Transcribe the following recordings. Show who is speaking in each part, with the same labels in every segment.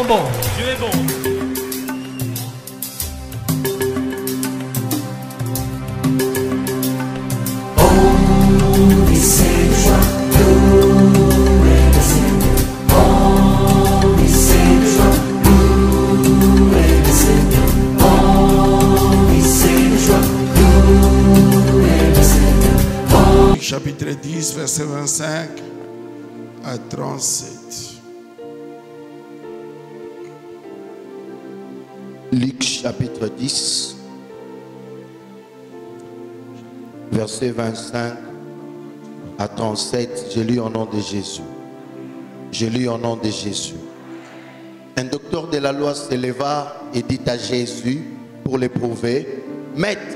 Speaker 1: bon.
Speaker 2: Dieu est bon.
Speaker 3: Chapitre 10, verset 25 à 37.
Speaker 4: Luc chapitre 10, verset 25 à 37. Je lis au nom de Jésus. Je lis au nom de Jésus. Un docteur de la loi se leva et dit à Jésus pour l'éprouver: Maître,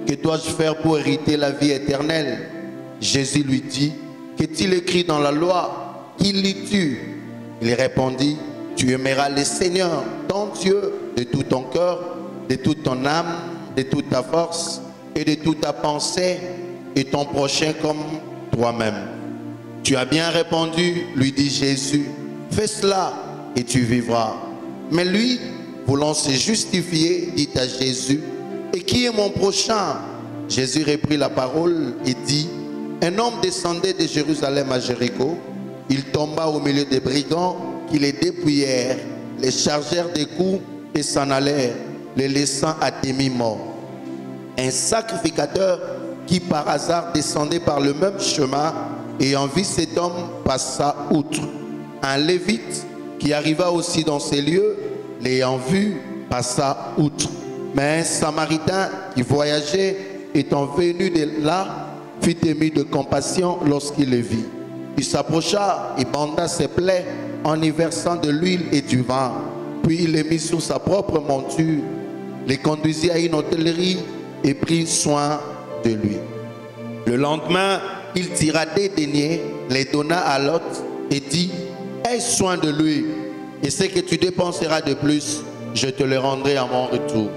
Speaker 4: que dois-je faire pour hériter la vie éternelle? Jésus lui dit: Qu'est-il écrit dans la loi? Qui lis-tu? Il répondit: Tu aimeras le Seigneur, ton Dieu, de tout ton cœur, de toute ton âme, de toute ta force et de toute ta pensée, et ton prochain comme toi-même. Tu as bien répondu, lui dit Jésus. Fais cela et tu vivras. Mais lui, voulant se justifier, dit à Jésus: Et qui est mon prochain? Jésus reprit la parole et dit: Un homme descendait de Jérusalem à Jéricho. Il tomba au milieu des brigands qui les dépouillèrent, les chargèrent des coups et s'en allèrent, les laissant à demi-morts. Un sacrificateur qui par hasard descendait par le même chemin, ayant vu cet homme, passa outre. Un lévite qui arriva aussi dans ces lieux, l'ayant vu, passa outre. Mais un samaritain qui voyageait, étant venu de là, fut ému de compassion lorsqu'il le vit. Il s'approcha et banda ses plaies en y versant de l'huile et du vin. Puis il les mit sur sa propre monture, les conduisit à une hôtellerie et prit soin de lui. Le lendemain, il tira des deniers, les donna à l'hôte et dit: Aie soin de lui, et ce que tu dépenseras de plus, je te le rendrai à mon retour.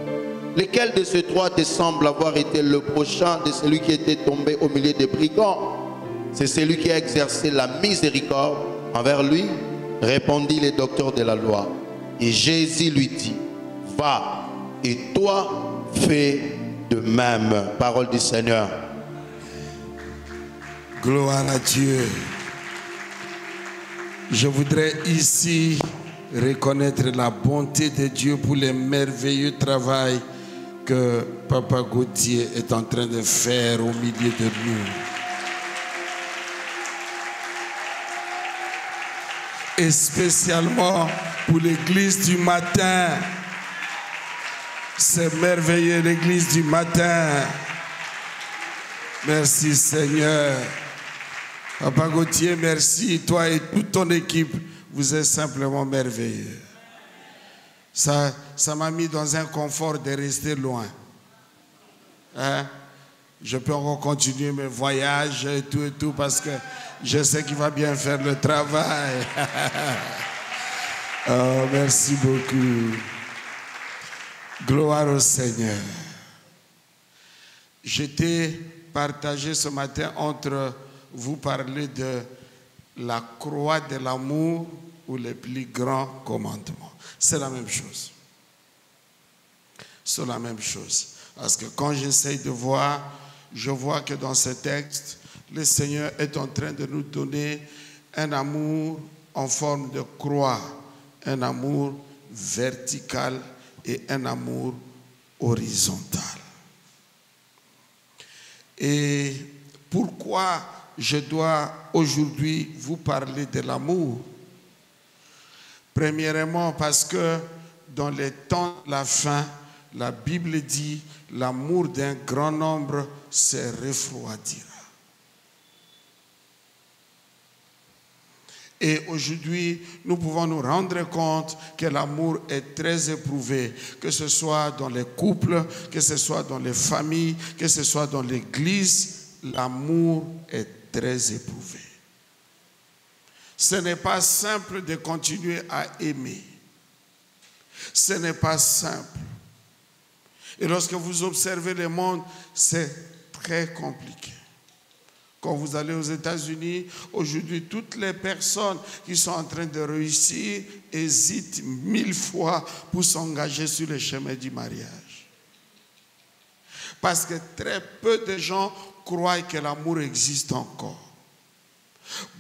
Speaker 4: Lequel de ces trois te semble avoir été le prochain de celui qui était tombé au milieu des brigands? C'est celui qui a exercé la miséricorde envers lui, répondit le docteur de la loi. Et Jésus lui dit: Va, et toi fais de même. Parole du Seigneur.
Speaker 3: Gloire à Dieu. Je voudrais ici reconnaître la bonté de Dieu pour le merveilleux travail que Papa Gauthier est en train de faire au milieu de nous. Et spécialement pour l'église du matin. C'est merveilleux, l'église du matin. Merci Seigneur. Papa Gauthier, merci. Toi et toute ton équipe, vous êtes simplement merveilleux. Ça m'a mis dans un confort de rester loin. Hein? Je peux encore continuer mes voyages et tout parce que je sais qu'il va bien faire le travail. Oh, merci beaucoup. Gloire au Seigneur. J'étais partagé ce matin entre vous parler de la croix de l'amour ou les plus grands commandements. C'est la même chose. C'est la même chose. Parce que quand j'essaye de voir, je vois que dans ce texte, le Seigneur est en train de nous donner un amour en forme de croix, un amour vertical et un amour horizontal. Et pourquoi je dois aujourd'hui vous parler de l'amour? Premièrement, parce que dans les temps de la fin, la Bible dit l'amour d'un grand nombre se refroidira. Et aujourd'hui, nous pouvons nous rendre compte que l'amour est très éprouvé, que ce soit dans les couples, que ce soit dans les familles, que ce soit dans l'église, l'amour est très éprouvé. Ce n'est pas simple de continuer à aimer. Ce n'est pas simple. Et lorsque vous observez le monde, c'est très compliqué. Quand vous allez aux États-Unis, aujourd'hui, toutes les personnes qui sont en train de réussir hésitent 1000 fois pour s'engager sur le chemin du mariage. Parce que très peu de gens croient que l'amour existe encore.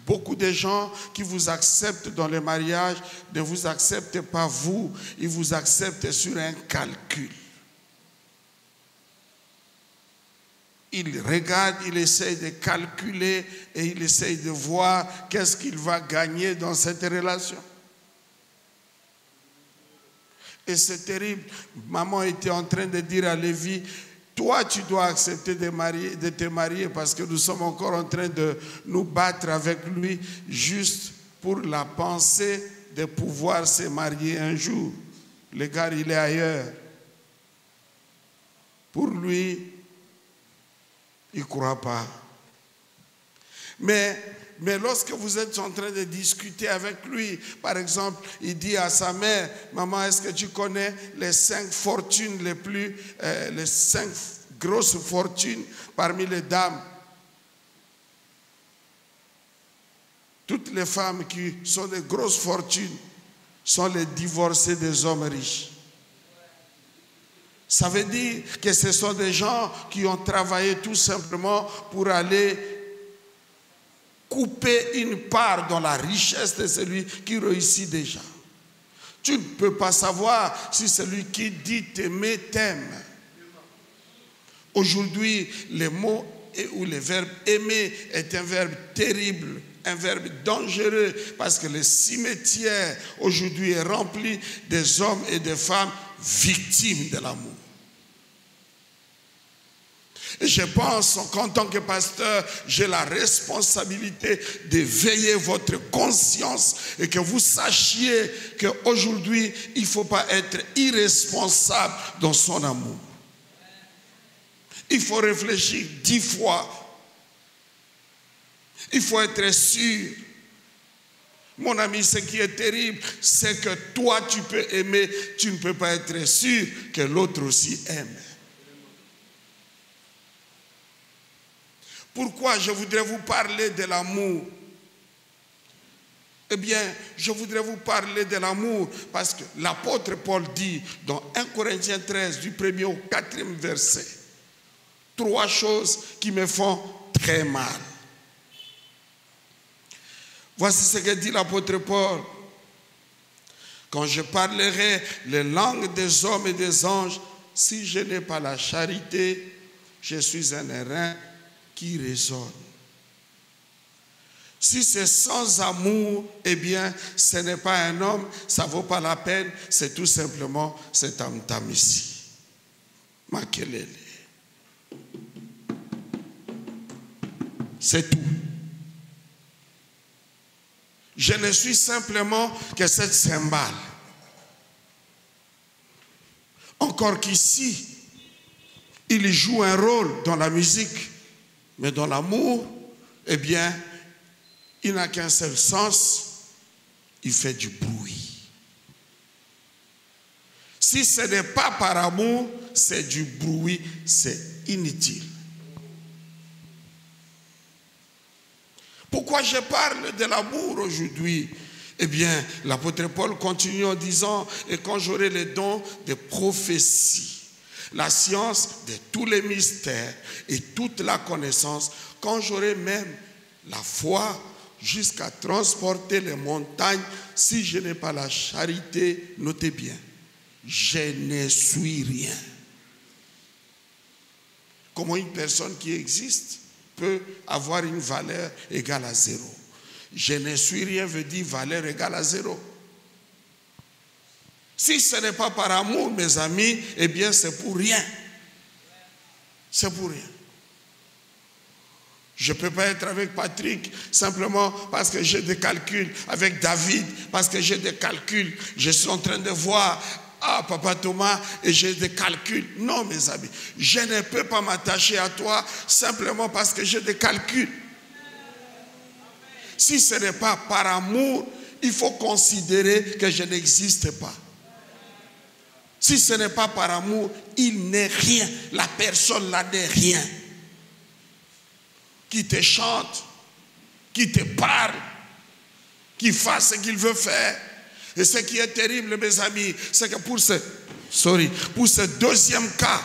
Speaker 3: Beaucoup de gens qui vous acceptent dans le mariage ne vous acceptent pas vous, ils vous acceptent sur un calcul. Il regarde, il essaye de calculer et il essaye de voir qu'est-ce qu'il va gagner dans cette relation. Et c'est terrible. Maman était en train de dire à Lévi, toi tu dois accepter de te marier parce que nous sommes encore en train de nous battre avec lui juste pour la pensée de pouvoir se marier un jour. Le gars, il est ailleurs. Pour lui, il ne croit pas. Mais lorsque vous êtes en train de discuter avec lui, par exemple, il dit à sa mère, maman, est-ce que tu connais les 5 fortunes les 5 grosses fortunes parmi les dames? Toutes les femmes qui sont des grosses fortunes sont les divorcées des hommes riches. Ça veut dire que ce sont des gens qui ont travaillé tout simplement pour aller couper une part dans la richesse de celui qui réussit déjà. Tu ne peux pas savoir si celui qui dit t'aimer t'aime. Aujourd'hui, le mot ou le verbe aimer est un verbe terrible, un verbe dangereux, parce que le cimetière aujourd'hui est rempli des hommes et des femmes victimes de l'amour. Et je pense qu'en tant que pasteur, j'ai la responsabilité de veiller votre conscience et que vous sachiez qu'aujourd'hui, il ne faut pas être irresponsable dans son amour. Il faut réfléchir 10 fois. Il faut être sûr. Mon ami, ce qui est terrible, c'est que toi, tu peux aimer, tu ne peux pas être sûr que l'autre aussi aime. Pourquoi je voudrais vous parler de l'amour? Eh bien, je voudrais vous parler de l'amour parce que l'apôtre Paul dit dans 1 Corinthiens 13, du 1er au 4e verset, 3 choses qui me font très mal. Voici ce que dit l'apôtre Paul. Quand je parlerai les langues des hommes et des anges, si je n'ai pas la charité, je suis un airain qui résonne. Si c'est sans amour, eh bien, ce n'est pas un homme, ça ne vaut pas la peine, c'est tout simplement cet tam-tam ici. Makelele. C'est tout. Je ne suis simplement que cette cymbale. Encore qu'ici, il joue un rôle dans la musique. Mais dans l'amour, eh bien, il n'a qu'un seul sens, il fait du bruit. Si ce n'est pas par amour, c'est du bruit, c'est inutile. Pourquoi je parle de l'amour aujourd'hui? Eh bien, l'apôtre Paul continue en disant, et quand j'aurai les dons de prophétie, la science de tous les mystères et toute la connaissance, quand j'aurai même la foi jusqu'à transporter les montagnes, si je n'ai pas la charité, notez bien, je ne suis rien. Comment une personne qui existe peut avoir une valeur égale à 0? Je ne suis rien veut dire valeur égale à 0. Si ce n'est pas par amour, mes amis, eh bien c'est pour rien. C'est pour rien. Je ne peux pas être avec Patrick simplement parce que j'ai des calculs, avec David parce que j'ai des calculs. Je suis en train de voir Papa Thomas et j'ai des calculs. Non, mes amis, je ne peux pas m'attacher à toi simplement parce que j'ai des calculs. Si ce n'est pas par amour, il faut considérer que je n'existe pas. Si ce n'est pas par amour, il n'est rien. La personne là n'est rien. qui te chante, qui te parle, qui fasse ce qu'il veut faire. Et ce qui est terrible, mes amis, c'est que pour ce deuxième cas,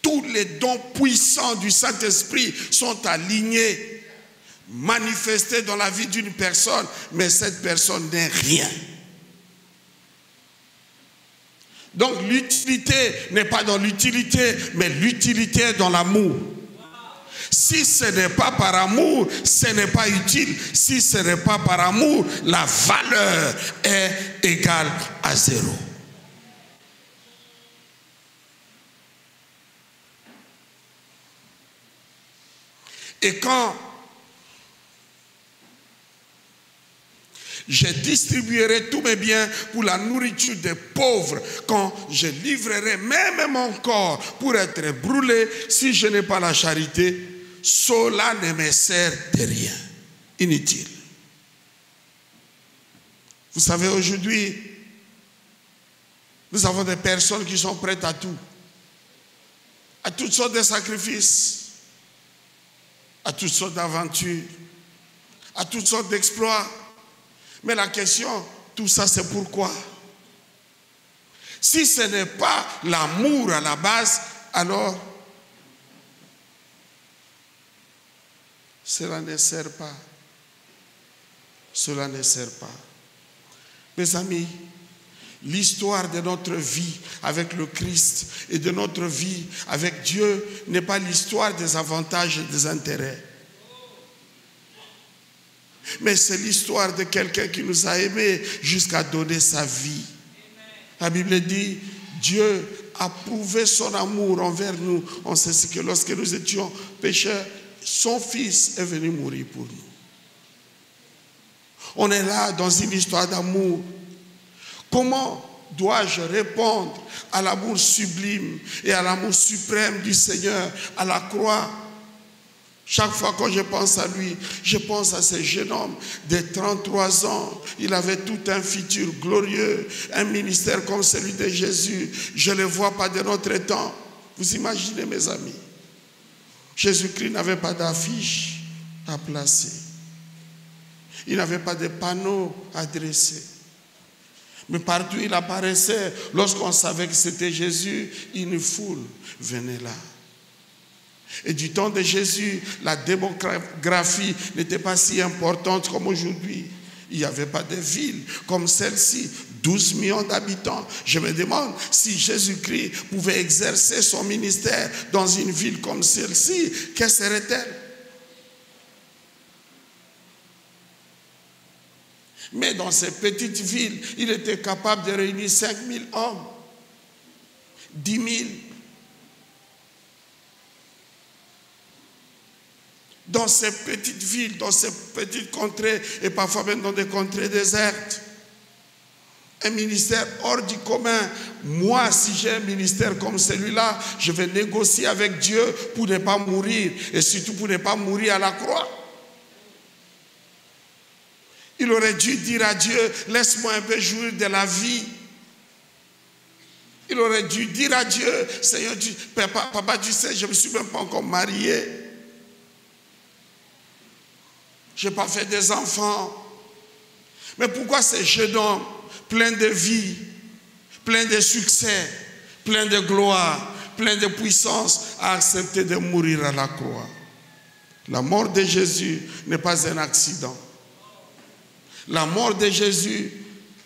Speaker 3: tous les dons puissants du Saint-Esprit sont alignés, manifestés dans la vie d'une personne, mais cette personne n'est rien. Donc l'utilité n'est pas dans l'utilité, mais l'utilité est dans l'amour. Si ce n'est pas par amour, ce n'est pas utile. Si ce n'est pas par amour, la valeur est égale à 0. Et quand je distribuerai tous mes biens pour la nourriture des pauvres, quand je livrerai même mon corps pour être brûlé, si je n'ai pas la charité, cela ne me sert de rien, inutile. Vous savez, aujourd'hui, nous avons des personnes qui sont prêtes à tout, à toutes sortes de sacrifices, à toutes sortes d'aventures, à toutes sortes d'exploits. Mais la question, tout ça c'est pourquoi? Si ce n'est pas l'amour à la base, alors cela ne sert pas. Cela ne sert pas. Mes amis, l'histoire de notre vie avec le Christ et de notre vie avec Dieu n'est pas l'histoire des avantages et des intérêts. Mais c'est l'histoire de quelqu'un qui nous a aimés jusqu'à donner sa vie. La Bible dit, Dieu a prouvé son amour envers nous. On sait ce que lorsque nous étions pécheurs, son Fils est venu mourir pour nous. On est là dans une histoire d'amour. Comment dois-je répondre à l'amour sublime et à l'amour suprême du Seigneur à la croix? Chaque fois que je pense à lui, je pense à ce jeune homme de 33 ans. Il avait tout un futur glorieux, un ministère comme celui de Jésus. Je ne le vois pas de notre temps. Vous imaginez, mes amis? Jésus-Christ n'avait pas d'affiche à placer. Il n'avait pas de panneau à dresser. Mais partout il apparaissait, lorsqu'on savait que c'était Jésus, une foule venait là. Et du temps de Jésus, la démographie n'était pas si importante comme aujourd'hui. Il n'y avait pas de ville comme celle-ci, 12 millions d'habitants. Je me demande si Jésus-Christ pouvait exercer son ministère dans une ville comme celle-ci, quelle serait-elle? Mais dans ces petites villes, il était capable de réunir 5 000 hommes, 10 000. Dans ces petites villes, dans ces petites contrées, et parfois même dans des contrées désertes. Un ministère hors du commun. Moi, si j'ai un ministère comme celui-là, je vais négocier avec Dieu pour ne pas mourir, et surtout pour ne pas mourir à la croix. Il aurait dû dire à Dieu, laisse-moi un peu jouir de la vie. Il aurait dû dire à Dieu, Seigneur, papa, tu sais, je ne me suis même pas encore marié. Je n'ai pas fait des enfants. Mais pourquoi ces jeunes hommes, pleins de vie, pleins de succès, pleins de gloire, pleins de puissance, a accepté de mourir à la croix? La mort de Jésus n'est pas un accident. La mort de Jésus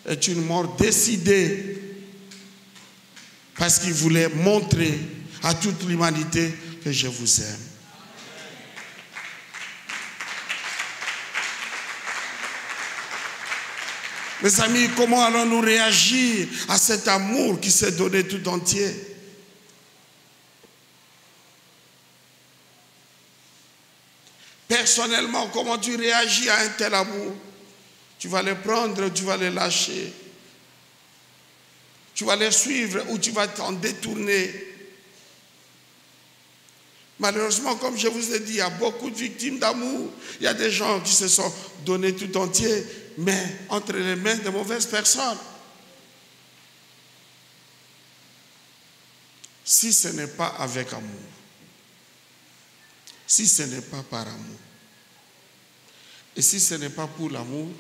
Speaker 3: est une mort décidée parce qu'il voulait montrer à toute l'humanité que je vous aime. Mes amis, comment allons-nous réagir à cet amour qui s'est donné tout entier? Personnellement, comment tu réagis à un tel amour? Tu vas les prendre, tu vas les lâcher. Tu vas les suivre ou tu vas t'en détourner. Malheureusement, comme je vous ai dit, il y a beaucoup de victimes d'amour. Il y a des gens qui se sont donnés tout entier, mais entre les mains de mauvaises personnes. Si ce n'est pas avec amour, si ce n'est pas par amour. Et si ce n'est pas pour l'amour,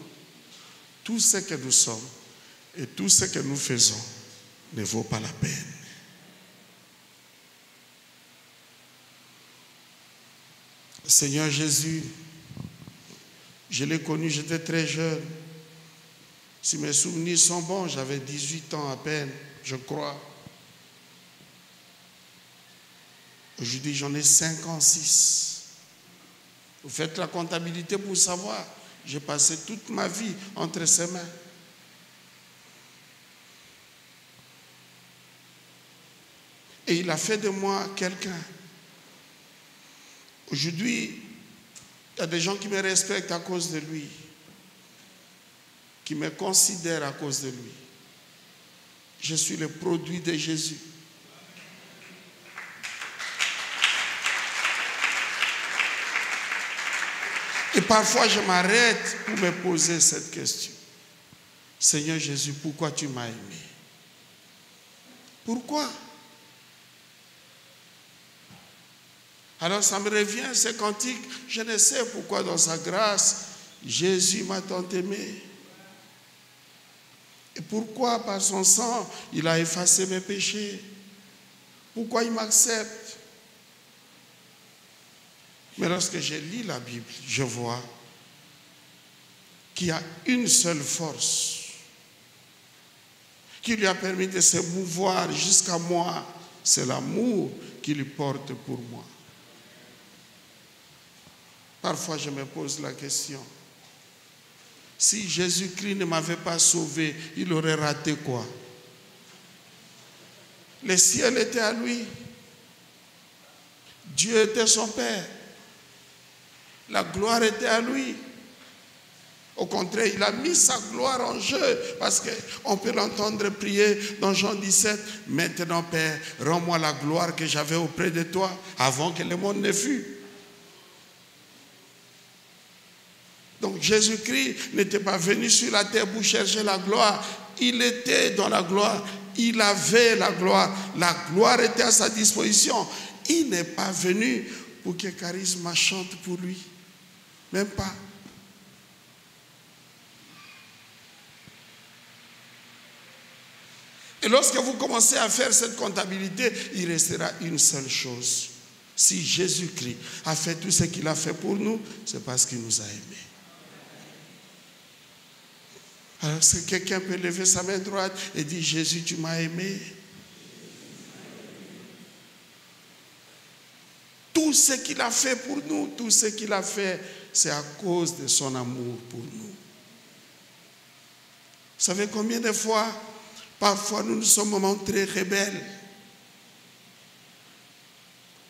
Speaker 3: tout ce que nous sommes et tout ce que nous faisons ne vaut pas la peine. Seigneur Jésus, je l'ai connu, j'étais très jeune. Si mes souvenirs sont bons, j'avais 18 ans à peine, je crois. Aujourd'hui, j'en ai 56. Vous faites la comptabilité pour savoir. J'ai passé toute ma vie entre ses mains. Et il a fait de moi quelqu'un. Aujourd'hui, il y a des gens qui me respectent à cause de lui, qui me considèrent à cause de lui. Je suis le produit de Jésus. Et parfois, je m'arrête pour me poser cette question. Seigneur Jésus, pourquoi tu m'as aimé? Pourquoi? Alors ça me revient, ces cantiques, je ne sais pourquoi dans sa grâce, Jésus m'a tant aimé. Et pourquoi par son sang, il a effacé mes péchés? Pourquoi il m'accepte? Mais lorsque je lis la Bible, je vois qu'il y a une seule force qui lui a permis de se mouvoir jusqu'à moi. C'est l'amour qu'il porte pour moi. Parfois, je me pose la question. Si Jésus-Christ ne m'avait pas sauvé, il aurait raté quoi? Le ciel était à lui. Dieu était son Père. La gloire était à lui. Au contraire, il a mis sa gloire en jeu parce qu'on peut l'entendre prier dans Jean 17. Maintenant, Père, rends-moi la gloire que j'avais auprès de toi avant que le monde ne fût. Donc Jésus-Christ n'était pas venu sur la terre pour chercher la gloire. Il était dans la gloire. Il avait la gloire. La gloire était à sa disposition. Il n'est pas venu pour que Charisma chante pour lui. Même pas. Et lorsque vous commencez à faire cette comptabilité, il restera une seule chose. Si Jésus-Christ a fait tout ce qu'il a fait pour nous, c'est parce qu'il nous a aimés. Alors, est-ce que quelqu'un peut lever sa main droite et dire, Jésus, tu m'as aimé? Tout ce qu'il a fait pour nous, tout ce qu'il a fait, c'est à cause de son amour pour nous. Vous savez combien de fois, parfois nous nous sommes montrés rebelles.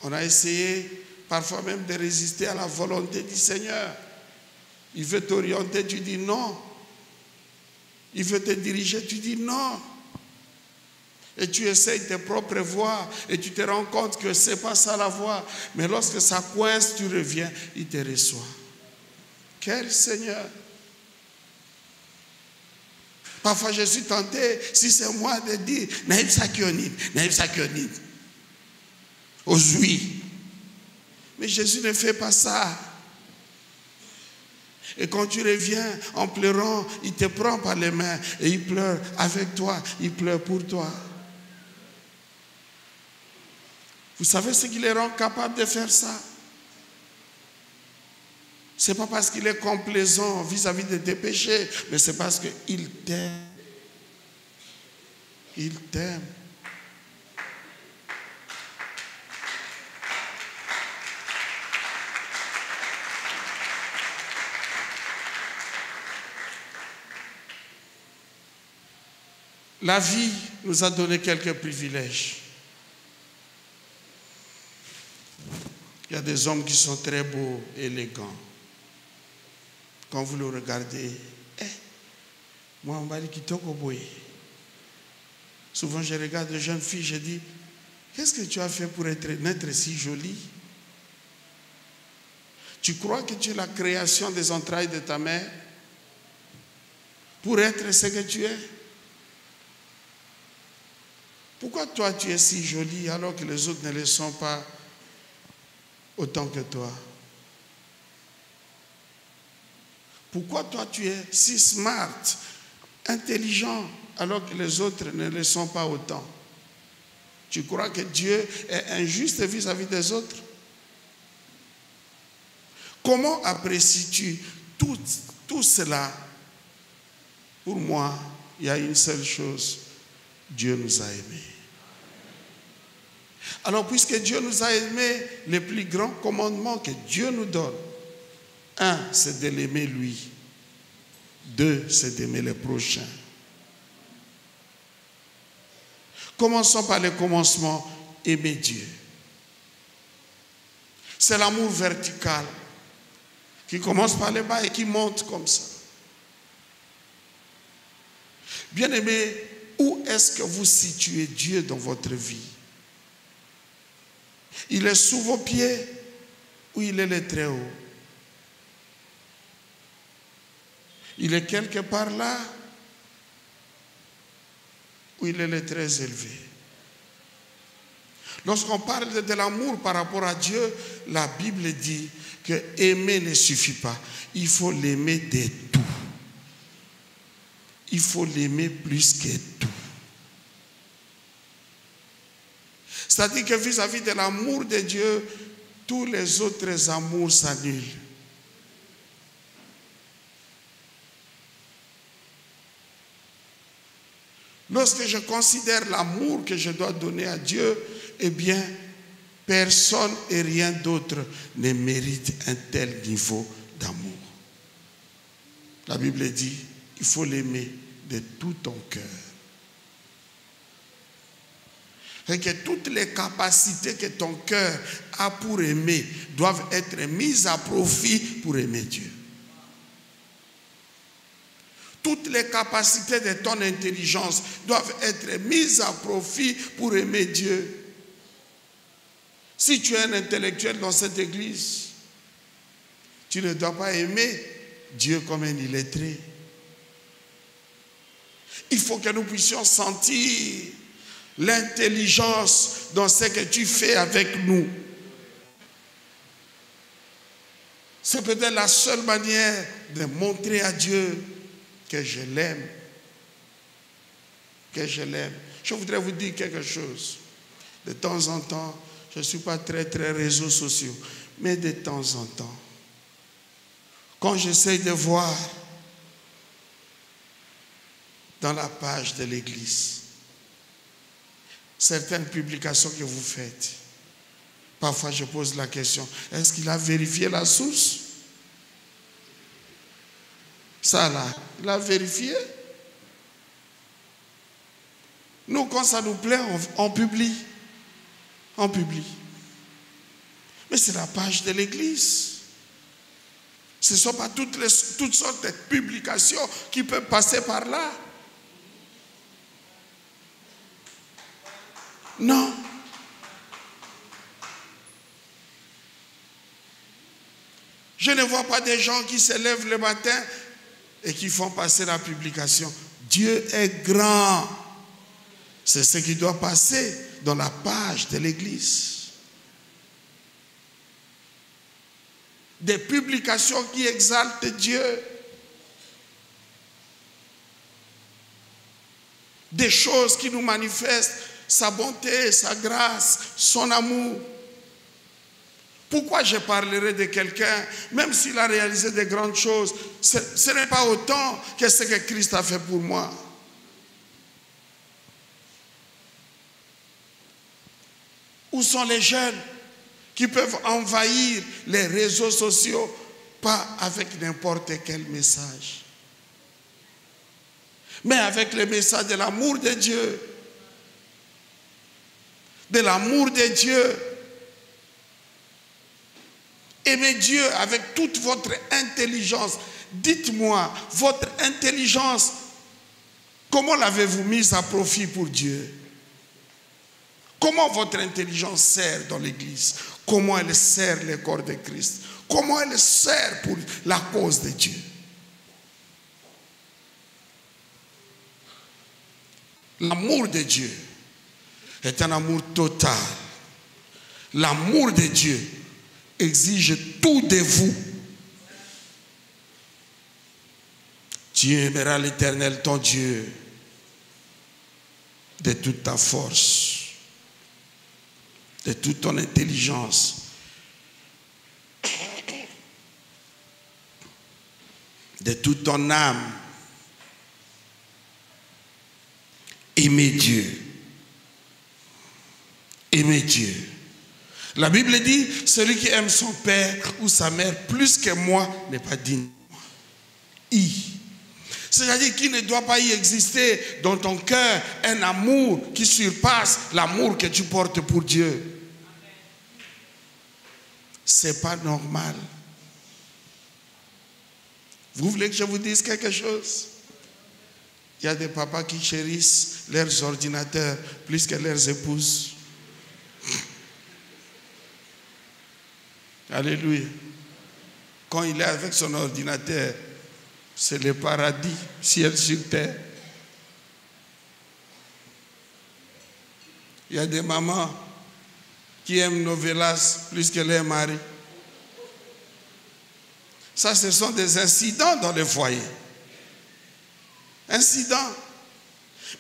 Speaker 3: On a essayé parfois même de résister à la volonté du Seigneur. Il veut t'orienter, tu dis non. Il veut te diriger, tu dis non. Et tu essayes tes propres voies et tu te rends compte que ce n'est pas ça la voie. Mais lorsque ça coince, tu reviens, il te reçoit. Quel Seigneur! Parfois je suis tenté, si c'est moi, de dire Naïf Sakionid. Aujourd'hui. Mais Jésus ne fait pas ça. Et quand tu reviens en pleurant, il te prend par les mains et il pleure avec toi, il pleure pour toi. Vous savez ce qui les rend capables de faire ça? Ce n'est pas parce qu'il est complaisant vis-à-vis de tes péchés, mais c'est parce qu'il t'aime. Il t'aime. La vie nous a donné quelques privilèges. Il y a des hommes qui sont très beaux, élégants. Quand vous le regardez, moi, on va dire kitoko boy. Souvent, je regarde de jeunes filles, je dis, qu'est-ce que tu as fait pour naître si jolie? Tu crois que tu es la création des entrailles de ta mère pour être ce que tu es? Pourquoi toi tu es si jolie alors que les autres ne le sont pas? autant que toi? Pourquoi toi tu es si smart, intelligent, alors que les autres ne le sont pas autant? Tu crois que Dieu est injuste vis-à-vis des autres? Comment apprécies-tu tout cela? Pour moi, il y a une seule chose. Dieu nous a aimés. Alors, puisque Dieu nous a aimés, le plus grand commandement que Dieu nous donne, 1, c'est de l'aimer lui. 2, c'est d'aimer les prochains. Commençons par le commencement, aimer Dieu. C'est l'amour vertical qui commence par le bas et qui monte comme ça. Bien-aimés, où est-ce que vous situez Dieu dans votre vie? Il est sous vos pieds ou il est le très haut? Il est quelque part là ou il est le très élevé? Lorsqu'on parle de l'amour par rapport à Dieu, la Bible dit que aimer ne suffit pas. Il faut l'aimer de tout. Il faut l'aimer plus que tout. C'est-à-dire que vis-à-vis de l'amour de Dieu, tous les autres amours s'annulent. Lorsque je considère l'amour que je dois donner à Dieu, eh bien, personne et rien d'autre ne mérite un tel niveau d'amour. La Bible dit, il faut l'aimer de tout ton cœur. Et que toutes les capacités que ton cœur a pour aimer doivent être mises à profit pour aimer Dieu. Toutes les capacités de ton intelligence doivent être mises à profit pour aimer Dieu. Si tu es un intellectuel dans cette église, tu ne dois pas aimer Dieu comme un illettré. Il faut que nous puissions sentir l'intelligence dans ce que tu fais avec nous. C'est peut-être la seule manière de montrer à Dieu que je l'aime. Que je l'aime. Je voudrais vous dire quelque chose. De temps en temps, je ne suis pas très réseaux sociaux, mais de temps en temps, quand j'essaie de voir dans la page de l'église certaines publications que vous faites, parfois je pose la question, est-ce qu'il a vérifié la source? Ça là, il a vérifié? Nous, quand ça nous plaît, on publie. On publie. Mais c'est la page de l'église. Ce ne sont pas toutes sortes de publications qui peuvent passer par là. Non. Je ne vois pas des gens qui se lèvent le matin et qui font passer la publication. Dieu est grand. C'est ce qui doit passer dans la page de l'église. Des publications qui exaltent Dieu. Des choses qui nous manifestent sa bonté, sa grâce, son amour. Pourquoi je parlerai de quelqu'un, même s'il a réalisé de grandes choses, ce n'est pas autant que ce que Christ a fait pour moi. Où sont les jeunes qui peuvent envahir les réseaux sociaux, pas avec n'importe quel message, mais avec le message de l'amour de Dieu. De l'amour de Dieu. Aimez Dieu avec toute votre intelligence. Dites-moi, votre intelligence, comment l'avez-vous mise à profit pour Dieu? Comment votre intelligence sert dans l'église? Comment elle sert le corps de Christ? Comment elle sert pour la cause de Dieu? L'amour de Dieu est un amour total. L'amour de Dieu exige tout de vous. Tu aimeras l'Éternel, ton Dieu, de toute ta force, de toute ton intelligence, de toute ton âme. Aimez Dieu. Aimez Dieu. La Bible dit, celui qui aime son père ou sa mère plus que moi n'est pas digne de moi. C'est-à-dire qu'il ne doit pas y exister dans ton cœur un amour qui surpasse l'amour que tu portes pour Dieu. C'est pas normal. Vous voulez que je vous dise quelque chose? Il y a des papas qui chérissent leurs ordinateurs plus que leurs épouses. Alléluia. Quand il est avec son ordinateur, c'est le paradis, ciel sur terre. Il y a des mamans qui aiment novelas plus que leur mari. Ça, ce sont des incidents dans le foyer. Incidents.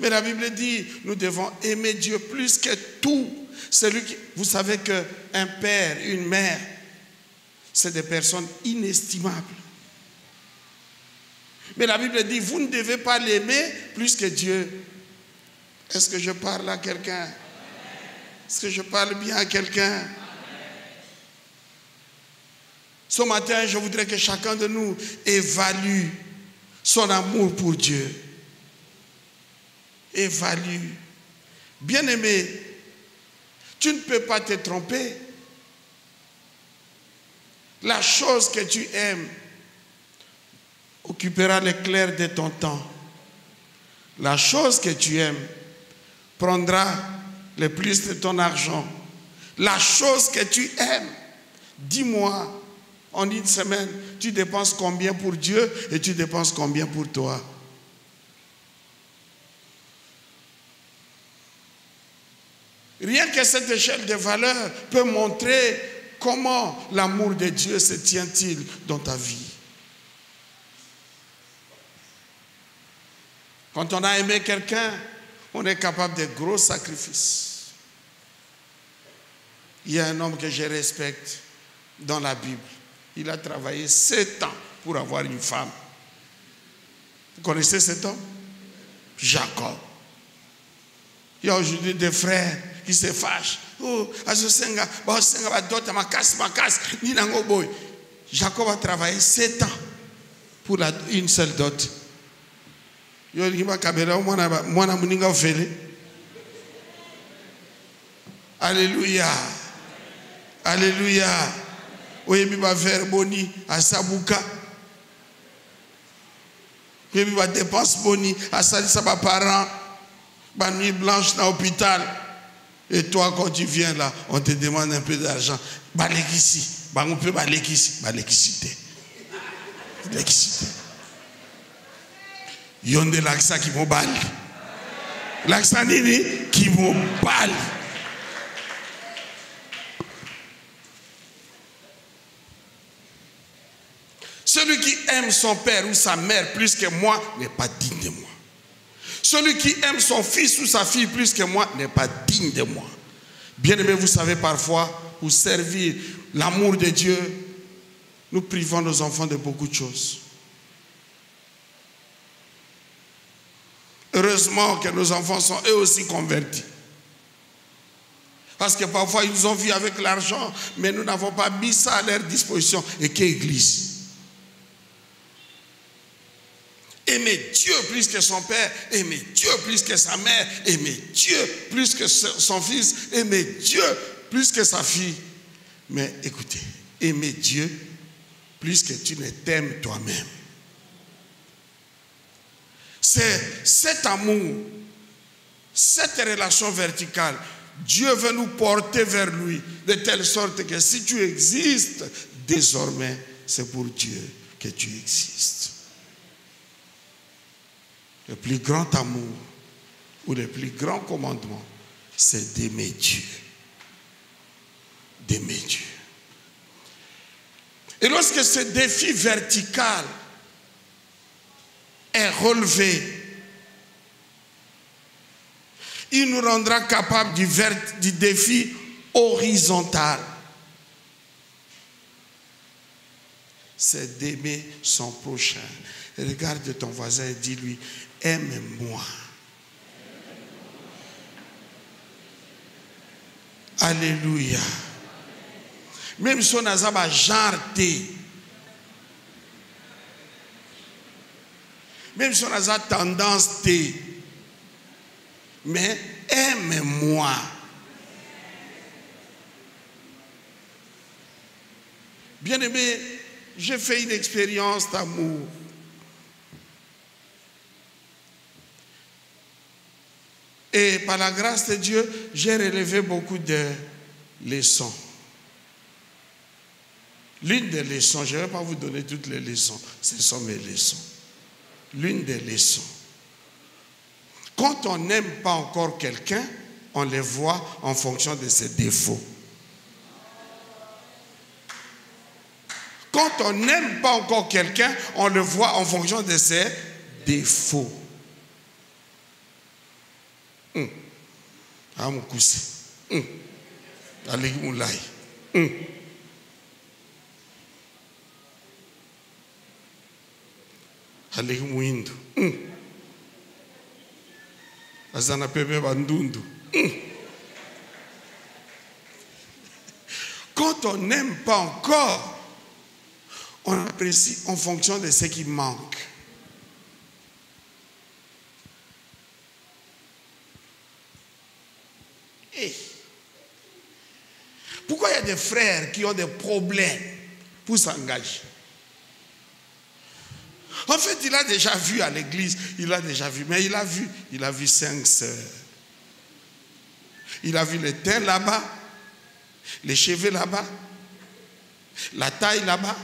Speaker 3: Mais la Bible dit, nous devons aimer Dieu plus que tout. Vous savez qu'un père, une mère, c'est des personnes inestimables. Mais la Bible dit, vous ne devez pas l'aimer plus que Dieu. Est-ce que je parle à quelqu'un? Est-ce que je parle bien à quelqu'un? Ce matin, je voudrais que chacun de nous évalue son amour pour Dieu. Évalue. Bien-aimé, tu ne peux pas te tromper. La chose que tu aimes occupera l'éclair de ton temps. La chose que tu aimes prendra le plus de ton argent. La chose que tu aimes, dis-moi, en une semaine, tu dépenses combien pour Dieu et tu dépenses combien pour toi? Rien que cette échelle de valeur peut montrer comment l'amour de Dieu se tient-il dans ta vie. Quand on a aimé quelqu'un, on est capable de gros sacrifices. Il y a un homme que je respecte dans la Bible. Il a travaillé 7 ans pour avoir une femme. Vous connaissez cet homme? Jacob. Il y a aujourd'hui des frères qui se fâchent. Oh, Jacob a travaillé 7 ans pour une seule dot. Alléluia. Alléluia. Oyebi ba faire boni à Sabuka. Oyebi ba dépense boni à salisa ba parents. Ba nuit blanche dans l'hôpital. Et toi, quand tu viens là, on te demande un peu d'argent. Ba l'électricité. Ba on peut ba l'électricité. Ba l'électricité. L'électricité. Yonde l'accent qui m'obale. L'accent nini qui m'obale. Celui qui aime son père ou sa mère plus que moi n'est pas digne de moi. Celui qui aime son fils ou sa fille plus que moi n'est pas digne de moi. Bien-aimés, vous savez, parfois, pour servir l'amour de Dieu, nous privons nos enfants de beaucoup de choses. Heureusement que nos enfants sont eux aussi convertis. Parce que parfois, ils ont vu avec l'argent, mais nous n'avons pas mis ça à leur disposition. Et quelle église? Aimer Dieu plus que son père, aimer Dieu plus que sa mère, aimer Dieu plus que son fils, aimer Dieu plus que sa fille. Mais écoutez, aimer Dieu plus que tu ne t'aimes toi-même. C'est cet amour, cette relation verticale. Dieu veut nous porter vers lui de telle sorte que si tu existes, désormais, c'est pour Dieu que tu existes. Le plus grand amour ou le plus grand commandement, c'est d'aimer Dieu. D'aimer Dieu. Et lorsque ce défi vertical est relevé, il nous rendra capables du défi horizontal. C'est d'aimer son prochain. Regarde ton voisin et dis-lui, aime-moi. Alléluia. Même si on a un genre même si on a une tendance mais aime-moi. Bien-aimé, j'ai fait une expérience d'amour. Et par la grâce de Dieu, j'ai relevé beaucoup de leçons. L'une des leçons, je ne vais pas vous donner toutes les leçons, ce sont mes leçons. L'une des leçons. Quand on n'aime pas encore quelqu'un, on les voit en fonction de ses défauts. Quand on n'aime pas encore quelqu'un, on le voit en fonction de ses défauts. Ah, mon cousin. Allez, mon laï. Allez, mon hindu. Azana pepe bandundu. Quand on n'aime pas encore, on apprécie en fonction de ce qui manque. Pourquoi il y a des frères qui ont des problèmes pour s'engager? En fait, il a déjà vu à l'église, mais il a vu 5 sœurs. Il a vu les teint là-bas, les cheveux là-bas, la taille là-bas.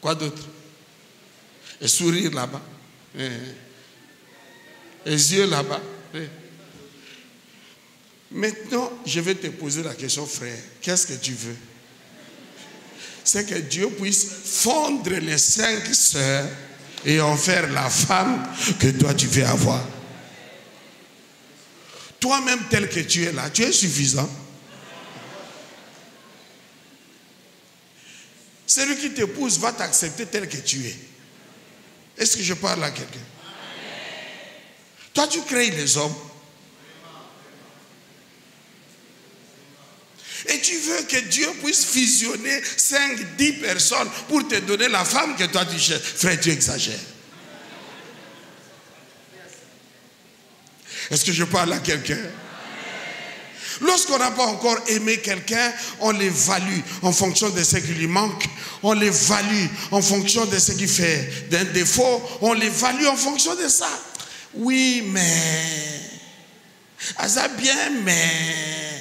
Speaker 3: Quoi d'autre? Et sourire là-bas. Les yeux là-bas. Maintenant, je vais te poser la question, frère. Qu'est-ce que tu veux? C'est que Dieu puisse fondre les 5 sœurs et en faire la femme que toi tu veux avoir. Toi-même tel que tu es là, tu es suffisant. Celui qui t'épouse va t'accepter tel que tu es. Est-ce que je parle à quelqu'un? Toi tu crées les hommes. Et tu veux que Dieu puisse fusionner 5, 10 personnes pour te donner la femme que toi tu cherches. Frère, tu exagères. Est-ce que je parle à quelqu'un? Lorsqu'on n'a pas encore aimé quelqu'un, on l'évalue en fonction de ce qui lui manque. On l'évalue en fonction de ce qui fait d'un défaut. On l'évalue en fonction de ça. Oui, mais... Ah, ça bien, mais...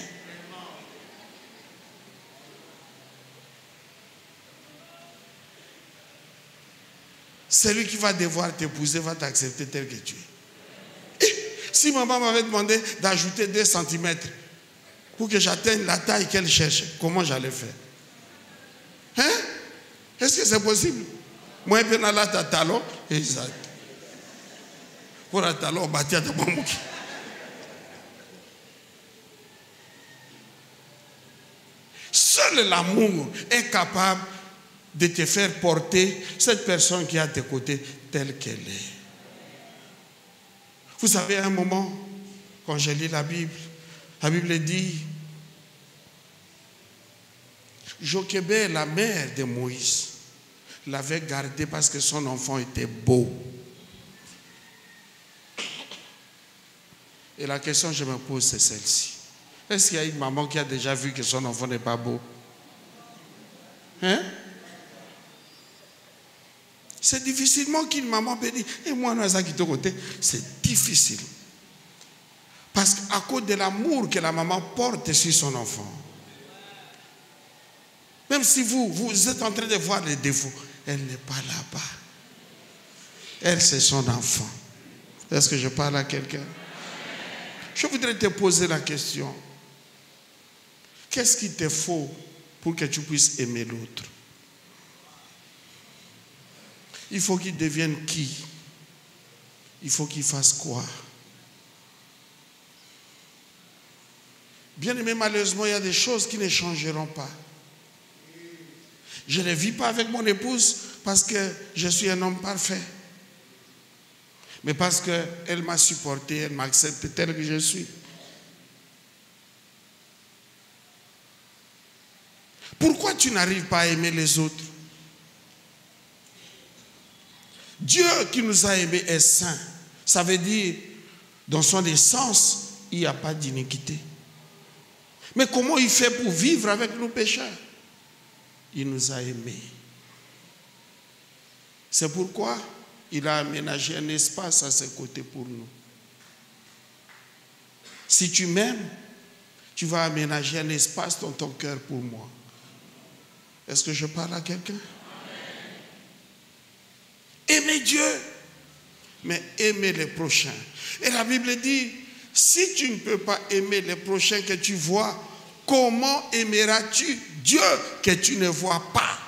Speaker 3: Celui qui va devoir t'épouser va t'accepter tel que tu es. Et si maman m'avait demandé d'ajouter 2 cm pour que j'atteigne la taille qu'elle cherche, comment j'allais faire? Hein? Est-ce que c'est possible? Moi, je vais aller à talon. Exact. Pour un talon, on bâtit à ta bambouki. Seul l'amour est capable de te faire porter cette personne qui est à tes côtés telle qu'elle est. Vous savez, à un moment, quand j'ai lu la Bible dit, Jochébed, la mère de Moïse, l'avait gardé parce que son enfant était beau. Et la question que je me pose, c'est celle-ci. Est-ce qu'il y a une maman qui a déjà vu que son enfant n'est pas beau? Hein? C'est difficilement qu'une maman peut dire, et moi, c'est difficile. Parce qu'à cause de l'amour que la maman porte sur son enfant. Même si vous êtes en train de voir les défauts, elle n'est pas là-bas. Elle, c'est son enfant. Est-ce que je parle à quelqu'un? Je voudrais te poser la question. qu'est-ce qu'il te faut pour que tu puisses aimer l'autre? Il faut qu'il devienne qui? Il faut qu'il fasse quoi? Bien aimé, malheureusement, il y a des choses qui ne changeront pas. Je ne vis pas avec mon épouse parce que je suis un homme parfait. Mais parce qu'elle m'a supporté, elle m'accepte tel que je suis. Pourquoi tu n'arrives pas à aimer les autres? Dieu qui nous a aimés est saint. Ça veut dire, dans son essence, il n'y a pas d'iniquité. Mais comment il fait pour vivre avec nos pécheurs? Il nous a aimés. C'est pourquoi il a aménagé un espace à ses côtés pour nous. Si tu m'aimes, tu vas aménager un espace dans ton cœur pour moi. Est-ce que je parle à quelqu'un? Aimer Dieu, mais aimer les prochains. Et la Bible dit, si tu ne peux pas aimer les prochains que tu vois, comment aimeras-tu Dieu que tu ne vois pas?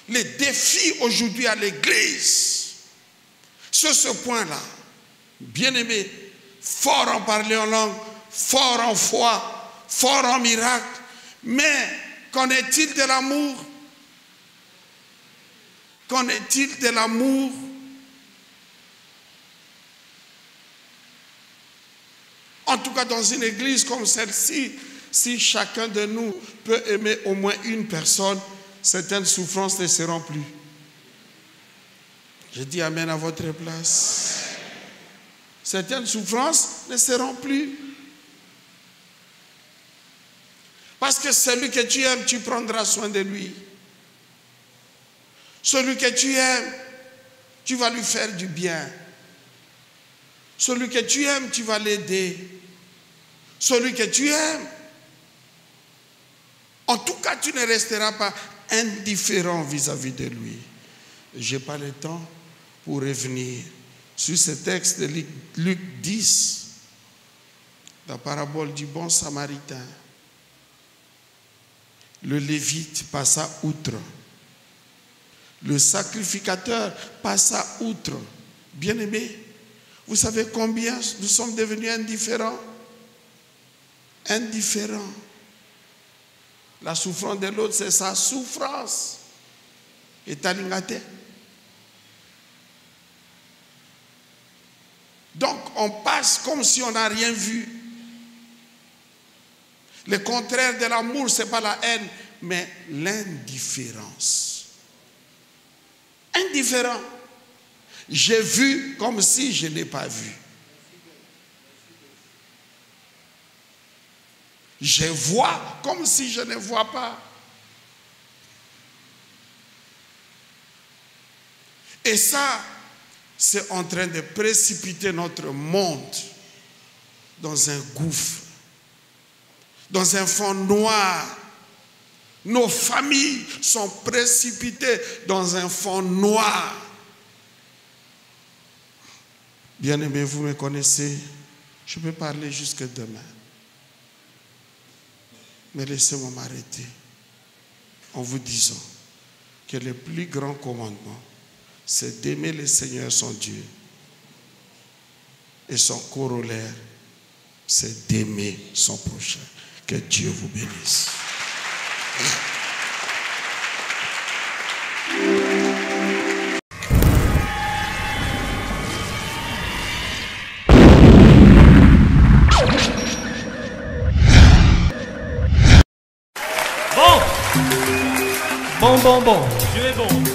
Speaker 3: Les défis aujourd'hui à l'église, sur ce point-là, bien aimé, fort en parler en langue, fort en foi, fort en miracle, mais qu'en est-il de l'amour? Qu'en est-il de l'amour? En tout cas, dans une église comme celle-ci, si chacun de nous peut aimer au moins une personne, certaines souffrances ne seront plus. Je dis amen à votre place. Certaines souffrances ne seront plus. Parce que celui que tu aimes, tu prendras soin de lui. Celui que tu aimes, tu vas lui faire du bien. Celui que tu aimes, tu vas l'aider. Celui que tu aimes, en tout cas, tu ne resteras pas indifférent vis-à-vis de lui. Je n'ai pas le temps pour revenir sur ce texte de Luc 10, la parabole du bon samaritain. Le lévite passa outre. Le sacrificateur passa outre. Bien-aimé, vous savez combien nous sommes devenus indifférents? Indifférents. La souffrance de l'autre, c'est sa souffrance. Et talingate. Donc, on passe comme si on n'a rien vu. Le contraire de l'amour, ce n'est pas la haine, mais l'indifférence. Indifférent. J'ai vu comme si je n'ai pas vu. Je vois comme si je ne vois pas. Et ça, c'est en train de précipiter notre monde dans un gouffre, dans un fond noir. Nos familles sont précipitées dans un fond noir. Bien-aimés, vous me connaissez, je peux parler jusque demain. Mais laissez-moi m'arrêter en vous disant que le plus grand commandement, c'est d'aimer le Seigneur son Dieu. Et son corollaire, c'est d'aimer son prochain. Que Dieu vous bénisse.
Speaker 1: Bon. Dieu est bon.